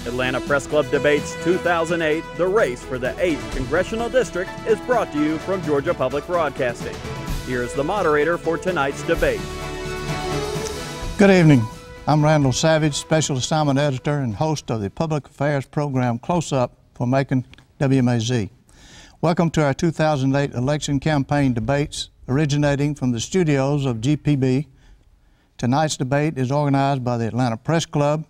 Atlanta Press Club Debates 2008, the race for the 8th Congressional District, is brought to you from Georgia Public Broadcasting. Here's the moderator for tonight's debate. Good evening. I'm Randall Savage, Special Assignment Editor and host of the Public Affairs program Close Up for Macon, WMAZ. Welcome to our 2008 election campaign debates originating from the studios of GPB. Tonight's debate is organized by the Atlanta Press Club.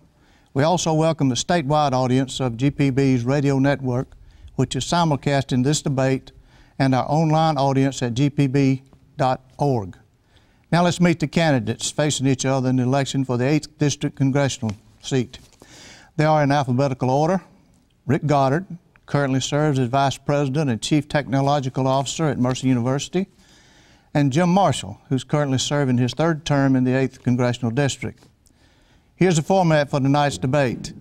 We also welcome the statewide audience of GPB's radio network, which is simulcasting this debate, and our online audience at gpb.org. Now let's meet the candidates facing each other in the election for the 8th District Congressional seat. They are in alphabetical order. Rick Goddard currently serves as Vice President and Chief Technological Officer at Mercer University, and Jim Marshall, who's currently serving his third term in the 8th Congressional District. Here's the format for tonight's debate.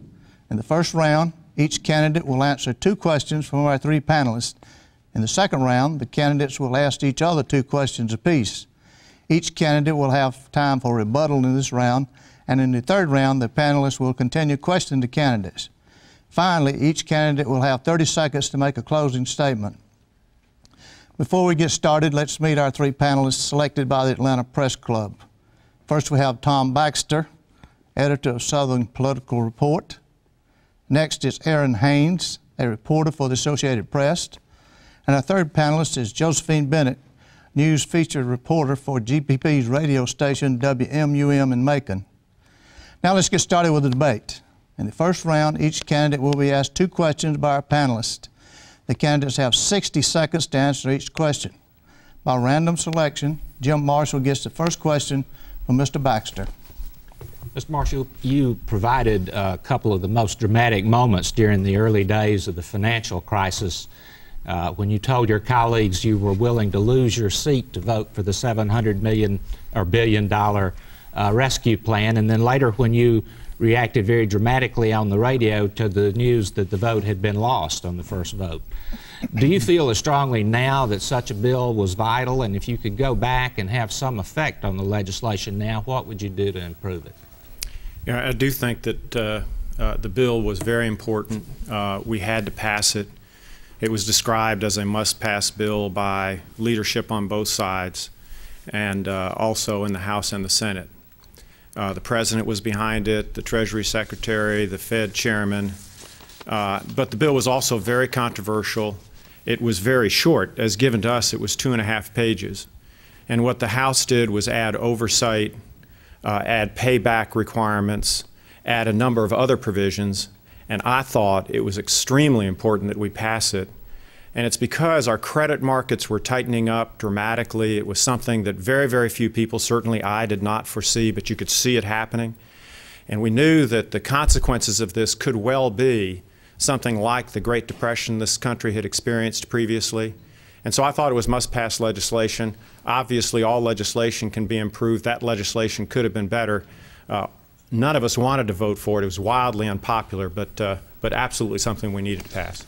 In the first round, each candidate will answer 2 questions from our 3 panelists. In the second round, the candidates will ask each other 2 questions apiece. Each candidate will have time for rebuttal in this round, and in the third round, the panelists will continue questioning the candidates. Finally, each candidate will have 30 seconds to make a closing statement. Before we get started, let's meet our 3 panelists selected by the Atlanta Press Club. First, we have Tom Baxter, editor of Southern Political Report. Next is Errin Haines, a reporter for the Associated Press. And our third panelist is Josephine Bennett, news featured reporter for GPP's radio station WMUM in Macon. Now let's get started with the debate. In the first round, each candidate will be asked 2 questions by our panelists. The candidates have 60 seconds to answer each question. By random selection, Jim Marshall gets the first question from Mr. Baxter. Mr. Marshall, you provided a couple of the most dramatic moments during the early days of the financial crisis when you told your colleagues you were willing to lose your seat to vote for the $700 million or billion-dollar rescue plan, and then later when you reacted very dramatically on the radio to the news that the vote had been lost on the first vote. Do you feel as strongly now that such a bill was vital, and if you could go back and have some effect on the legislation now, what would you do to improve it? Yeah, I do think that the bill was very important. We had to pass it. It was described as a must-pass bill by leadership on both sides, and also in the House and the Senate. The President was behind it, the Treasury Secretary, the Fed Chairman. But the bill was also very controversial. It was very short. As given to us, it was 2.5 pages. And what the House did was add oversight, add payback requirements, add a number of other provisions, and I thought it was extremely important that we pass it. And it's because our credit markets were tightening up dramatically. It was something that very, very few people, certainly I, did not foresee, but you could see it happening. And we knew that the consequences of this could well be something like the Great Depression this country had experienced previously. And so I thought it was must-pass legislation. Obviously, all legislation can be improved. That legislation could have been better. None of us wanted to vote for it. It was wildly unpopular, but absolutely something we needed to pass.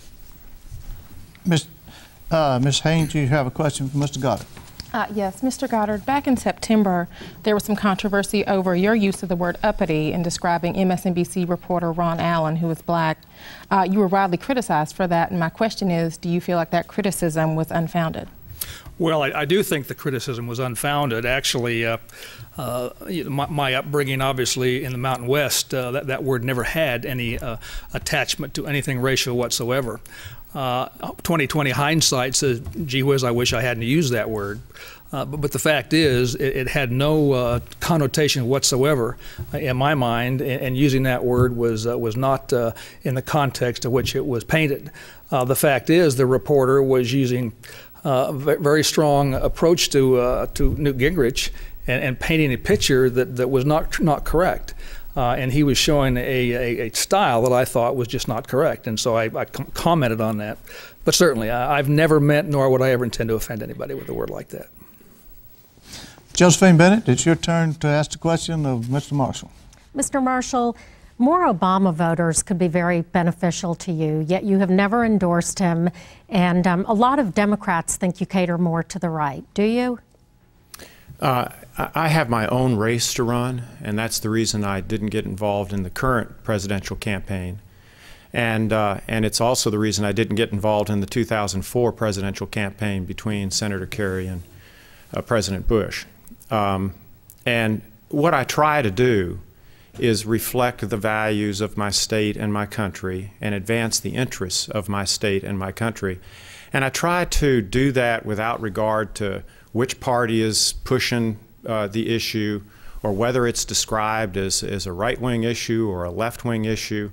Ms. Haines, you have a question for Mr. Goddard. Yes, Mr. Goddard, back in September, there was some controversy over your use of the word uppity in describing MSNBC reporter Ron Allen, who was black. You were widely criticized for that, and my question is, do you feel like that criticism was unfounded? Well, I do think the criticism was unfounded. Actually, my upbringing, obviously, in the Mountain West, that word never had any attachment to anything racial whatsoever. 20/20 hindsight says, gee whiz, I wish I hadn't used that word. But the fact is, it had no connotation whatsoever in my mind, and using that word was not in the context of which it was painted. The fact is, the reporter was using a very strong approach to Newt Gingrich and painting a picture that was not correct. And he was showing a style that I thought was just not correct, and so I commented on that. But certainly, I've never meant, nor would I ever intend to offend anybody with a word like that. Josephine Bennett, it's your turn to ask the question of Mr. Marshall. Mr. Marshall, more Obama voters could be very beneficial to you, yet you have never endorsed him, and a lot of Democrats think you cater more to the right. Do you? I have my own race to run, and that's the reason I didn't get involved in the current presidential campaign. And it's also the reason I didn't get involved in the 2004 presidential campaign between Senator Kerry and President Bush. And what I try to do is reflect the values of my state and my country and advance the interests of my state and my country. And I try to do that without regard to which party is pushing the issue or whether it's described as a right-wing issue or a left-wing issue.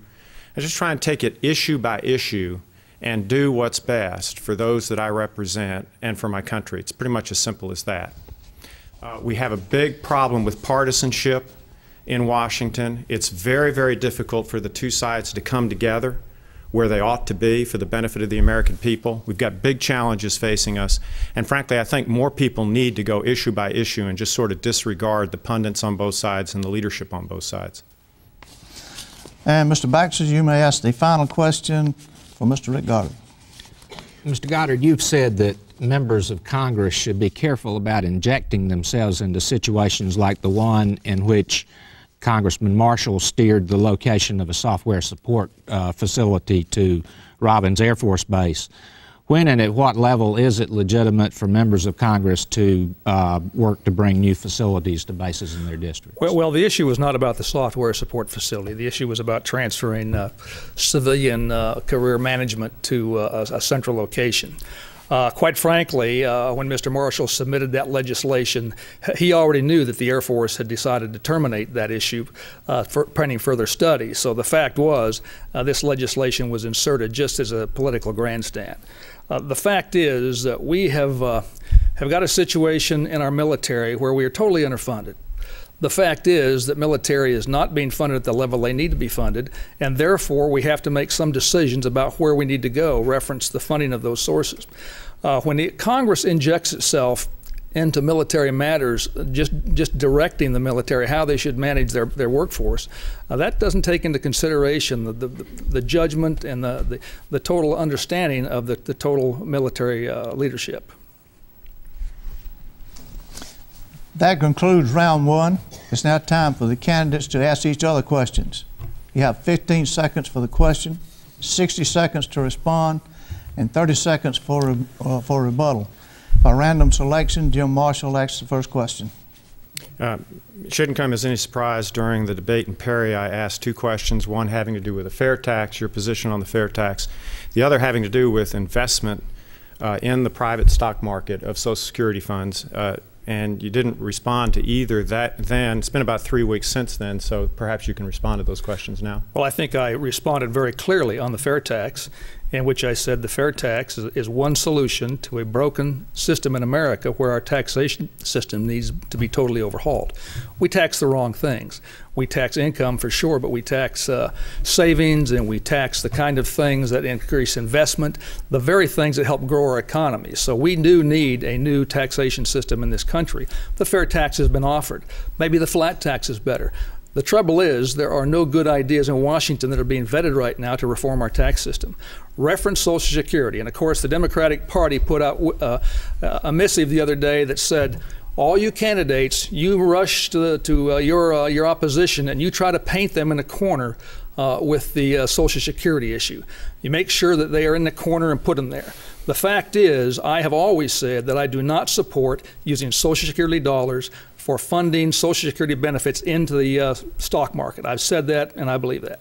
I just try and take it issue by issue and do what's best for those that I represent and for my country. It's pretty much as simple as that. We have a big problem with partisanship in Washington. It's very, very difficult for the two sides to come together where they ought to be for the benefit of the American people. We've got big challenges facing us, and frankly, I think more people need to go issue by issue and just sort of disregard the pundits on both sides and the leadership on both sides. And Mr. Baxter, you may ask the final question for Mr. Rick Goddard. Mr. Goddard, you've said that members of Congress should be careful about injecting themselves into situations like the one in which Congressman Marshall steered the location of a software support facility to Robins Air Force Base. When and at what level is it legitimate for members of Congress to work to bring new facilities to bases in their districts? Well, the issue was not about the software support facility. The issue was about transferring civilian career management to a central location. Quite frankly, when Mr. Marshall submitted that legislation, he already knew that the Air Force had decided to terminate that issue pending further study. So the fact was, this legislation was inserted just as a political grandstand. The fact is that we have got a situation in our military where we are totally underfunded. The fact is that military is not being funded at the level they need to be funded, and therefore we have to make some decisions about where we need to go, reference the funding of those sources. When Congress injects itself into military matters, just directing the military how they should manage their workforce, that doesn't take into consideration the judgment and the total understanding of the total military leadership. That concludes round one. It's now time for the candidates to ask each other questions. You have 15 seconds for the question, 60 seconds to respond, and 30 seconds for rebuttal. By random selection, Jim Marshall asks the first question. It shouldn't come as any surprise during the debate in Perry I asked two questions, one having to do with the fair tax, your position on the fair tax, the other having to do with investment in the private stock market of Social Security funds. And you didn't respond to either that then. It's been about 3 weeks since then, so perhaps you can respond to those questions now. Well, I think I responded very clearly on the fair tax, in which I said the fair tax is one solution to a broken system in America where our taxation system needs to be totally overhauled. We tax the wrong things. We tax income for sure, but we tax savings, and we tax the kind of things that increase investment, the very things that help grow our economy. So we do need a new taxation system in this country. The fair tax has been offered. Maybe the flat tax is better. The trouble is there are no good ideas in Washington that are being vetted right now to reform our tax system. Reference Social Security, and of course the Democratic Party put out a missive the other day that said, all you candidates, you rush to your opposition and you try to paint them in a corner with the Social Security issue. You make sure that they are in the corner and put them there. The fact is, I have always said that I do not support using Social Security dollars for funding Social Security benefits into the stock market. I've said that, and I believe that.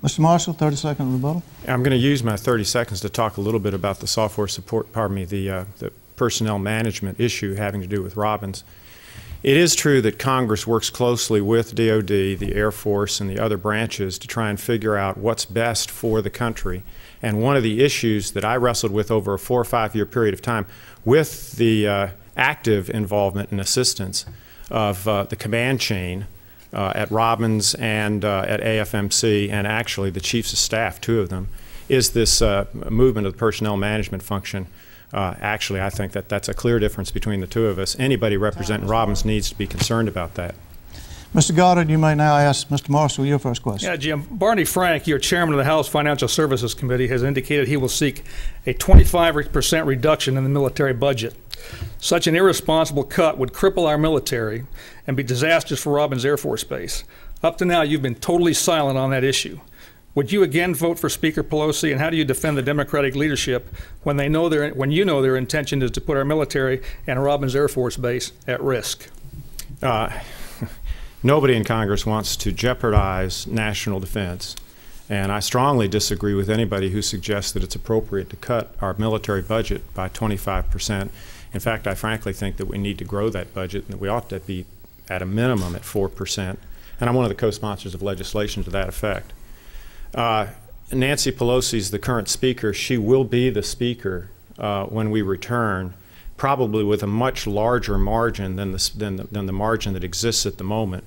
Mr. Marshall, 30-second rebuttal. I'm going to use my 30 seconds to talk a little bit about the software support, the personnel management issue having to do with Robins. It is true that Congress works closely with DOD, the Air Force, and the other branches to try and figure out what's best for the country. And one of the issues that I wrestled with over a 4 or 5 year period of time with the active involvement and assistance of the command chain at Robins and at AFMC, and actually the chiefs of staff, two of them, is this movement of the personnel management function. Actually, I think that that's a clear difference between the two of us. Anybody representing Robins needs to be concerned about that. Mr. Goddard, you may now ask Mr. Marshall your first question. Yeah, Jim. Barney Frank, your chairman of the House Financial Services Committee, has indicated he will seek a 25% reduction in the military budget. Such an irresponsible cut would cripple our military and be disastrous for Robins Air Force Base. Up to now, you've been totally silent on that issue. Would you again vote for Speaker Pelosi, and how do you defend the Democratic leadership when you know their intention is to put our military and Robins Air Force Base at risk? Nobody in Congress wants to jeopardize national defense, and I strongly disagree with anybody who suggests that it's appropriate to cut our military budget by 25%. In fact, I frankly think that we need to grow that budget and that we ought to be at a minimum at 4%. And I'm one of the co-sponsors of legislation to that effect. Nancy Pelosi is the current speaker. She will be the speaker when we return, probably with a much larger margin than the margin that exists at the moment.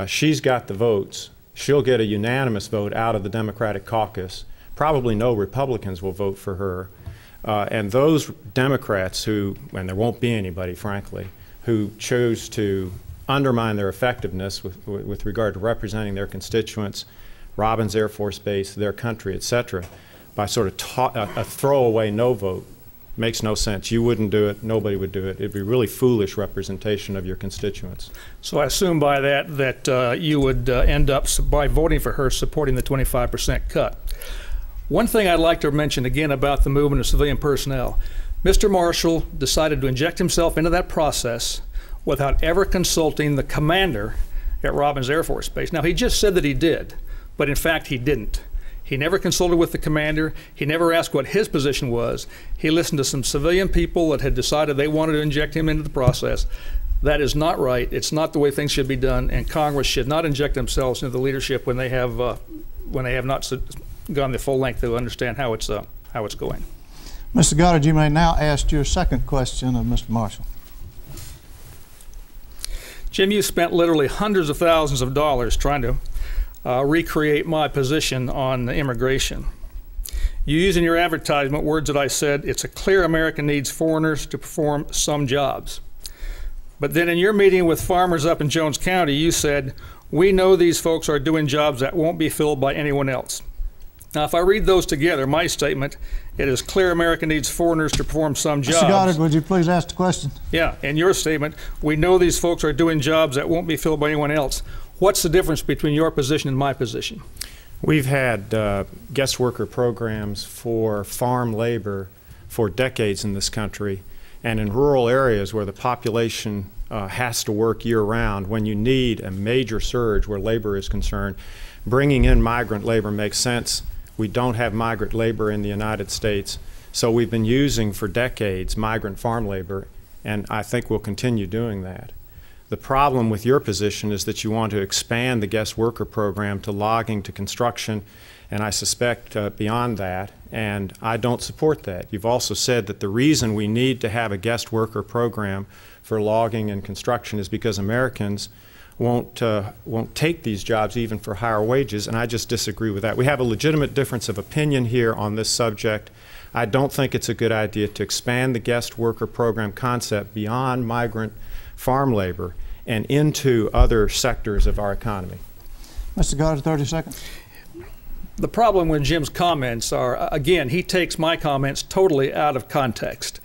She's got the votes. She'll get a unanimous vote out of the Democratic caucus. Probably no Republicans will vote for her. And those Democrats who, and there won't be anybody, frankly, who chose to undermine their effectiveness with regard to representing their constituents, Robins Air Force Base, their country, etc., by sort of a throwaway no vote, makes no sense. You wouldn't do it. Nobody would do it. It'd be really foolish representation of your constituents. So I assume by that you would end up, by voting for her, supporting the 25% cut. One thing I'd like to mention again about the movement of civilian personnel. Mr. Marshall decided to inject himself into that process without ever consulting the commander at Robins Air Force Base. Now, he just said that he did, but in fact he didn't. He never consulted with the commander. He never asked what his position was. He listened to some civilian people that had decided they wanted to inject him into the process. That is not right. It's not the way things should be done, and Congress should not inject themselves into the leadership when they have not gone the full length to understand how it's going. Mr. Goddard, you may now ask your second question of Mr. Marshall. Jim, you spent literally hundreds of thousands of dollars trying to recreate my position on immigration. You use in your advertisement words that I said, it's a clear America needs foreigners to perform some jobs. But then in your meeting with farmers up in Jones County, you said, we know these folks are doing jobs that won't be filled by anyone else. Now, if I read those together, my statement, it is clear America needs foreigners to perform some jobs. Mr. Goddard, would you please ask the question? Yeah, and your statement, we know these folks are doing jobs that won't be filled by anyone else. What's the difference between your position and my position? We've had guest worker programs for farm labor for decades in this country, and in rural areas where the population has to work year-round, when you need a major surge where labor is concerned, bringing in migrant labor makes sense. We don't have migrant labor in the United States, so we've been using for decades migrant farm labor, and I think we'll continue doing that. The problem with your position is that you want to expand the guest worker program to logging, to construction, and I suspect beyond that, and I don't support that. You've also said that the reason we need to have a guest worker program for logging and construction is because Americans won't take these jobs even for higher wages, and I just disagree with that. We have a legitimate difference of opinion here on this subject. I don't think it's a good idea to expand the guest worker program concept beyond migrant farm labor and into other sectors of our economy. Mr. Goddard, 30 seconds. The problem with Jim's comments are, again, he takes my comments totally out of context.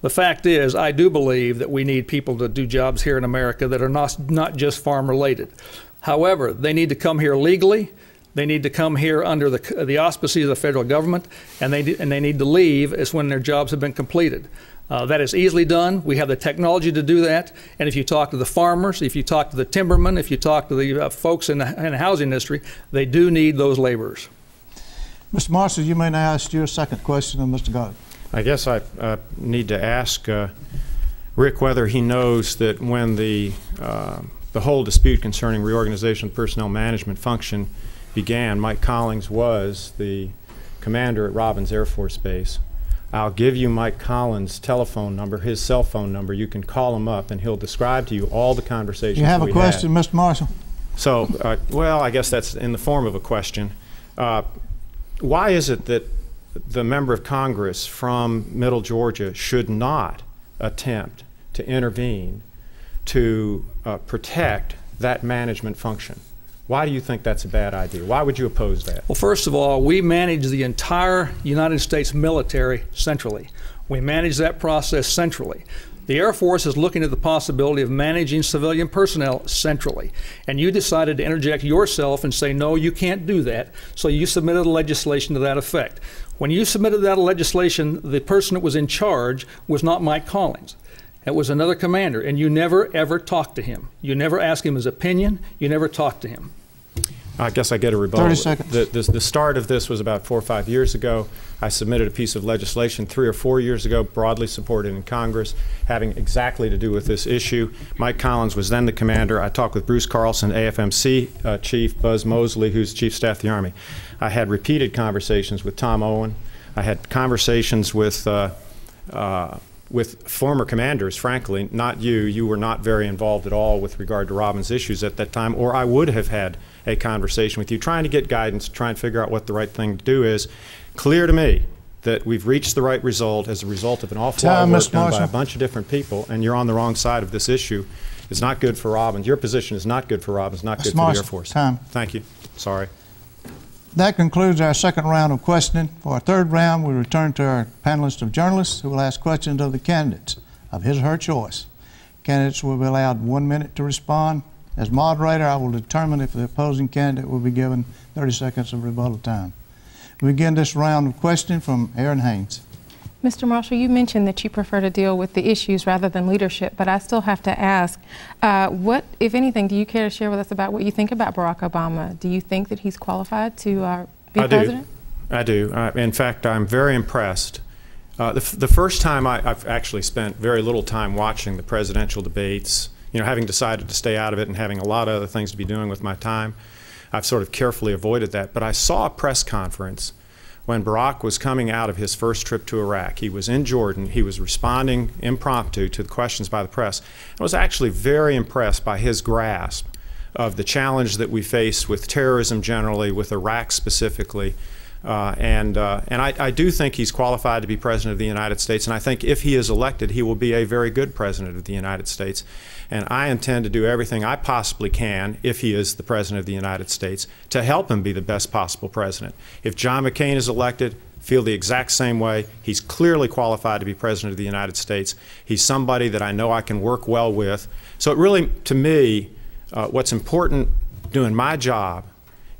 The fact is, I do believe that we need people to do jobs here in America that are not just farm related. However, they need to come here legally. They need to come here under the auspices of the federal government, and they need to leave as when their jobs have been completed. That is easily done. We have the technology to do that. And if you talk to the farmers, if you talk to the timbermen, if you talk to the folks in the housing industry, they do need those laborers. Mr. Marshall, you may now ask your second question of Mr. Goddard. I guess I need to ask Rick whether he knows that when the whole dispute concerning reorganization of the personnel management function began, Mike Collins was the commander at Robins Air Force Base. I'll give you Mike Collins' telephone number, his cell phone number. You can call him up and he'll describe to you all the conversations we had. You have a question, Mr. Marshall? So, well, I guess that's in the form of a question. Why is it that the member of Congress from Middle Georgia should not attempt to intervene to protect that management function? Why do you think that's a bad idea? Why would you oppose that? Well, first of all, we manage the entire United States military centrally. We manage that process centrally. The Air Force is looking at the possibility of managing civilian personnel centrally. And you decided to interject yourself and say, no, you can't do that. So you submitted legislation to that effect. When you submitted that legislation, the person that was in charge was not Mike Collins. It was another commander, and you never, ever talked to him. You never asked him his opinion. You never talked to him. I guess I get a rebuttal. 30 seconds. The start of this was about 4 or 5 years ago. I submitted a piece of legislation 3 or 4 years ago, broadly supported in Congress, having exactly to do with this issue. Mike Collins was then the commander. I talked with Bruce Carlson, AFMC Chief, Buzz Mosley, who's Chief of Staff of the Army. I had repeated conversations with Tom Owen. I had conversations with former commanders, frankly, not you. You were not very involved at all with regard to Robin's issues at that time, or I would have had a conversation with you, trying to get guidance, trying to figure out what the right thing to do is. Clear to me that we've reached the right result as a result of an awful lot of work done by a bunch of different people, and you're on the wrong side of this issue. It's not good for Robin. Your position is not good for Robin. It's not good for the Air Force. Thank you. Sorry. That concludes our second round of questioning. For our third round, we return to our panelist of journalists who will ask questions of the candidates of his or her choice. Candidates will be allowed 1 minute to respond. As moderator, I will determine if the opposing candidate will be given 30 seconds of rebuttal time. We begin this round of questioning from Errin Haines. Mr. Marshall, you mentioned that you prefer to deal with the issues rather than leadership, but I still have to ask, what, if anything, do you care to share with us about what you think about Barack Obama? Do you think that he's qualified to be president? I do. In fact, I'm very impressed. The first time I've actually spent very little time watching the presidential debates, you know, having decided to stay out of it and having a lot of other things to be doing with my time, I've sort of carefully avoided that. But I saw a press conference when Barack was coming out of his first trip to Iraq. He was in Jordan. He was responding impromptu to the questions by the press. I was actually very impressed by his grasp of the challenge that we face with terrorism generally, with Iraq specifically. And I do think he's qualified to be President of the United States, and I think if he is elected, he will be a very good President of the United States. And I intend to do everything I possibly can, if he is the President of the United States, to help him be the best possible President. If John McCain is elected, feel the exact same way. He's clearly qualified to be President of the United States. He's somebody that I know I can work well with. So it really, to me, what's important doing my job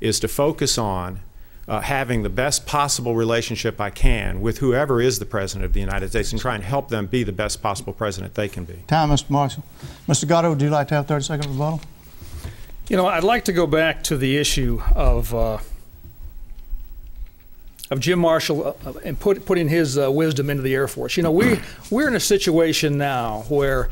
is to focus on having the best possible relationship I can with whoever is the President of the United States and try and help them be the best possible President they can be. Time, Mr. Marshall. Mr. Goddard, would you like to have 30-second rebuttal? You know, I'd like to go back to the issue of Jim Marshall and putting his wisdom into the Air Force. You know, we're in a situation now where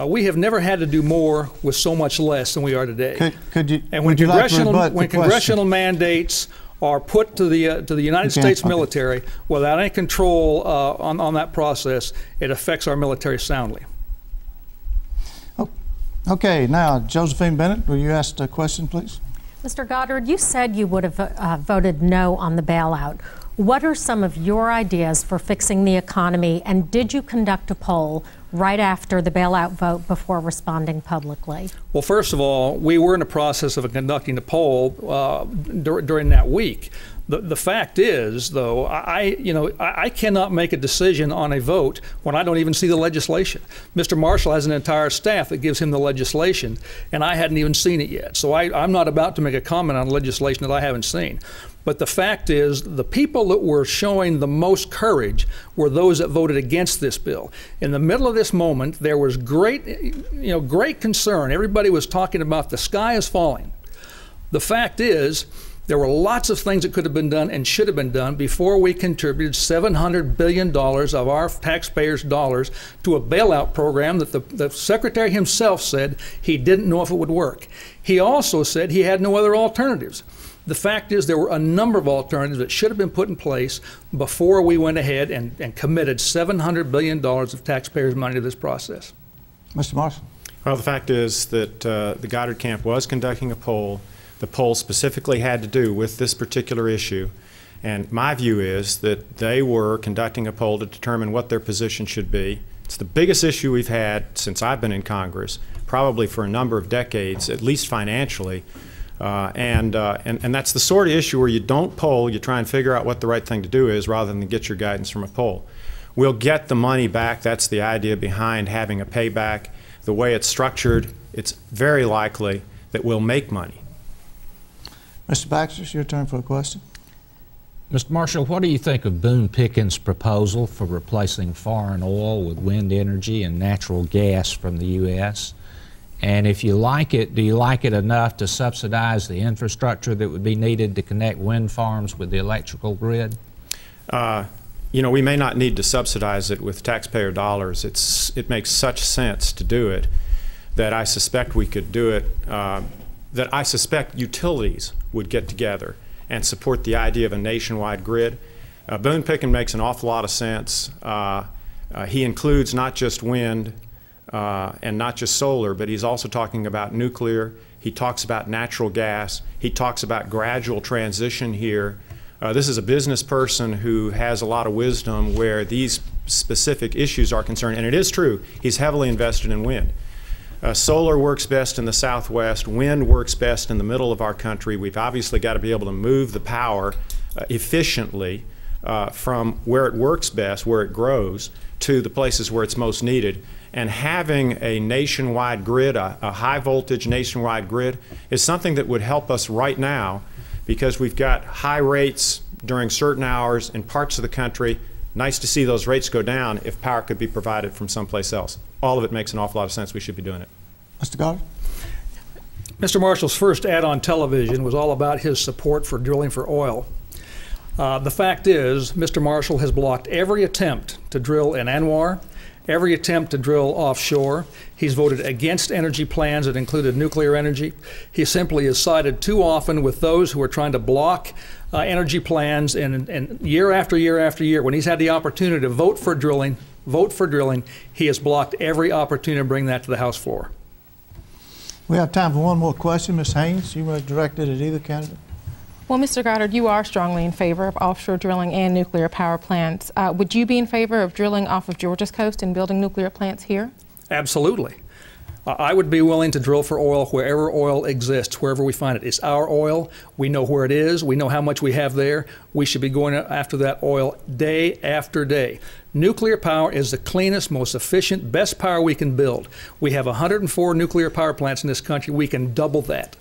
we have never had to do more with so much less than we are today. And when congressional mandates are put to the United States military without any control on that process, it affects our military soundly. Okay, now Josephine Bennett, will you ask a question, please? Mr. Goddard, you said you would have voted no on the bailout. What are some of your ideas for fixing the economy, and did you conduct a poll right after the bailout vote before responding publicly? Well, first of all, we were in the process of conducting a poll during that week. The fact is, though, I cannot make a decision on a vote when I don't even see the legislation. Mr. Marshall has an entire staff that gives him the legislation, and I hadn't even seen it yet. So I'm not about to make a comment on legislation that I haven't seen. But the fact is, the people that were showing the most courage were those that voted against this bill. In the middle of this moment, there was great concern. Everybody was talking about the sky is falling. The fact is, there were lots of things that could have been done and should have been done before we contributed $700 billion of our taxpayers' dollars to a bailout program that the Secretary himself said he didn't know if it would work. He also said he had no other alternatives. The fact is, there were a number of alternatives that should have been put in place before we went ahead and committed $700 billion of taxpayers' money to this process. Mr. Marshall. Well, the fact is that the Goddard camp was conducting a poll. The poll specifically had to do with this particular issue. And my view is that they were conducting a poll to determine what their position should be. It's the biggest issue we've had since I've been in Congress, probably for a number of decades, at least financially. And that's the sort of issue where you don't poll, you try and figure out what the right thing to do is rather than get your guidance from a poll. We'll get the money back. That's the idea behind having a payback. The way it's structured, it's very likely that we'll make money. Mr. Baxter, it's your turn for a question. Mr. Marshall, what do you think of Boone Pickens' proposal for replacing foreign oil with wind energy and natural gas from the U.S.? And if you like it, do you like it enough to subsidize the infrastructure that would be needed to connect wind farms with the electrical grid? You know, we may not need to subsidize it with taxpayer dollars. It makes such sense to do it that I suspect we could do it, that I suspect utilities would get together and support the idea of a nationwide grid. Boone Pickens makes an awful lot of sense. He includes not just wind and not just solar, but he's also talking about nuclear. He talks about natural gas. He talks about gradual transition here. This is a business person who has a lot of wisdom where these specific issues are concerned, and it is true, he's heavily invested in wind. Solar works best in the Southwest. Wind works best in the middle of our country. We've obviously got to be able to move the power efficiently from where it works best, where it grows, to the places where it's most needed. And having a nationwide grid, a high voltage nationwide grid, is something that would help us right now, because we've got high rates during certain hours in parts of the country. Nice to see those rates go down if power could be provided from someplace else. All of it makes an awful lot of sense. We should be doing it. Mr. Goddard? Mr. Marshall's first ad on television was all about his support for drilling for oil. The fact is, Mr. Marshall has blocked every attempt to drill in Anwar, every attempt to drill offshore. He's voted against energy plans that included nuclear energy. He simply is sided too often with those who are trying to block energy plans, and year after year after year, when he's had the opportunity to vote for drilling, he has blocked every opportunity to bring that to the House floor. We have time for one more question. Ms. Haines, you were directed at either candidate. Well, Mr. Goddard, you are strongly in favor of offshore drilling and nuclear power plants. Would you be in favor of drilling off of Georgia's coast and building nuclear plants here? Absolutely. I would be willing to drill for oil wherever oil exists, wherever we find it. It's our oil. We know where it is. We know how much we have there. We should be going after that oil day after day. Nuclear power is the cleanest, most efficient, best power we can build. We have 104 nuclear power plants in this country. We can double that.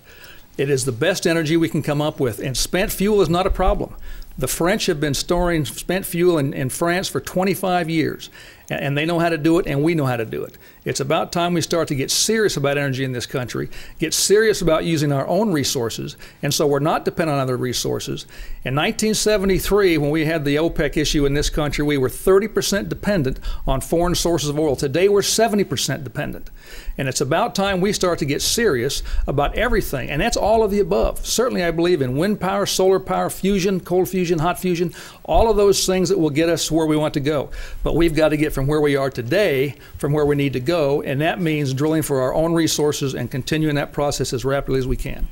It is the best energy we can come up with, and spent fuel is not a problem. The French have been storing spent fuel in France for 25 years, and they know how to do it, and we know how to do it. It's about time we start to get serious about energy in this country, get serious about using our own resources, and so we're not dependent on other resources. In 1973, when we had the OPEC issue in this country, we were 30% dependent on foreign sources of oil. Today, we're 70% dependent. And it's about time we start to get serious about everything, and that's all of the above. Certainly, I believe in wind power, solar power, fusion, cold fusion, hot fusion, all of those things that will get us to where we want to go. But we've got to get from where we are today, from where we need to go, and that means drilling for our own resources and continuing that process as rapidly as we can.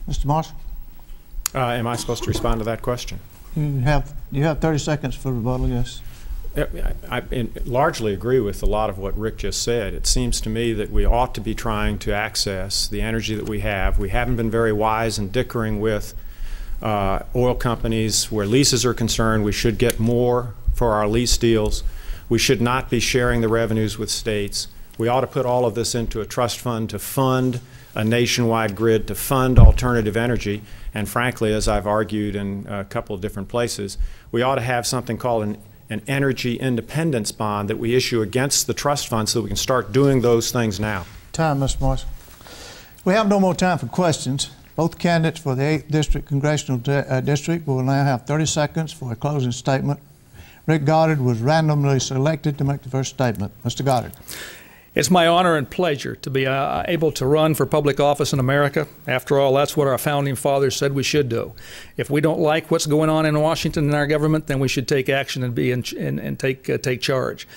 Mr. Marshall? Am I supposed to respond to that question? You have 30 seconds for rebuttal, yes. I largely agree with a lot of what Rick just said. It seems to me that we ought to be trying to access the energy that we have. We haven't been very wise in dickering with oil companies where leases are concerned. We should get more for our lease deals. We should not be sharing the revenues with states. We ought to put all of this into a trust fund to fund a nationwide grid, to fund alternative energy. And frankly, as I've argued in a couple of different places, we ought to have something called an energy independence bond that we issue against the trust fund so that we can start doing those things now. Time, Mr. Marshall. We have no more time for questions. Both candidates for the 8th District Congressional District will now have 30 seconds for a closing statement. Rick Goddard was randomly selected to make the first statement. Mr. Goddard. It's my honor and pleasure to be able to run for public office in America. After all, that's what our founding fathers said we should do. If we don't like what's going on in Washington and our government, then we should take action and take charge.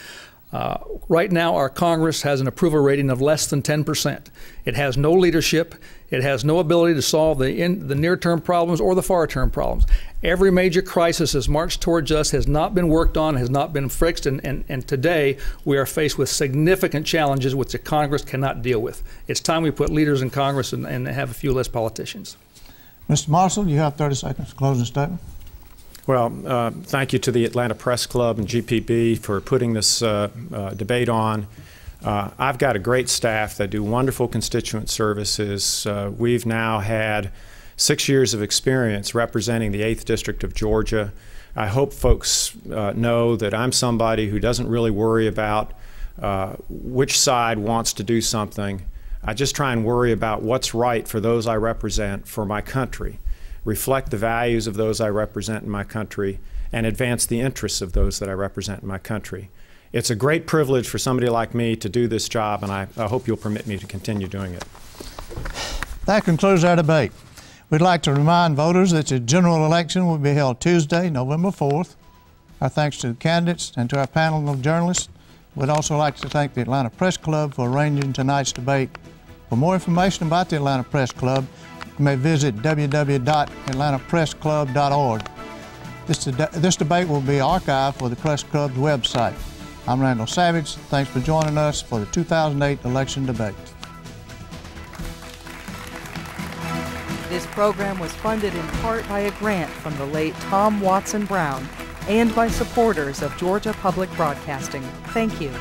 Right now, our Congress has an approval rating of less than 10%. It has no leadership. It has no ability to solve the near-term problems or the far-term problems. Every major crisis has marched towards us, has not been worked on, has not been fixed, and today we are faced with significant challenges which the Congress cannot deal with. It's time we put leaders in Congress and have a few less politicians. Mr. Marshall, you have 30 seconds. Closing statement. Well, thank you to the Atlanta Press Club and GPB for putting this debate on. I've got a great staff that do wonderful constituent services. We've now had 6 years of experience representing the 8th District of Georgia. I hope folks know that I'm somebody who doesn't really worry about which side wants to do something. I just try and worry about what's right for those I represent for my country, reflect the values of those I represent in my country, and advance the interests of those that I represent in my country. It's a great privilege for somebody like me to do this job, and I hope you'll permit me to continue doing it. That concludes our debate. We'd like to remind voters that the general election will be held Tuesday, November 4th. Our thanks to the candidates and to our panel of journalists. We'd also like to thank the Atlanta Press Club for arranging tonight's debate. For more information about the Atlanta Press Club, you may visit www.atlantapressclub.org. This debate will be archived for the Press Club's website. I'm Randall Savage. Thanks for joining us for the 2008 election debate. This program was funded in part by a grant from the late Tom Watson Brown and by supporters of Georgia Public Broadcasting. Thank you.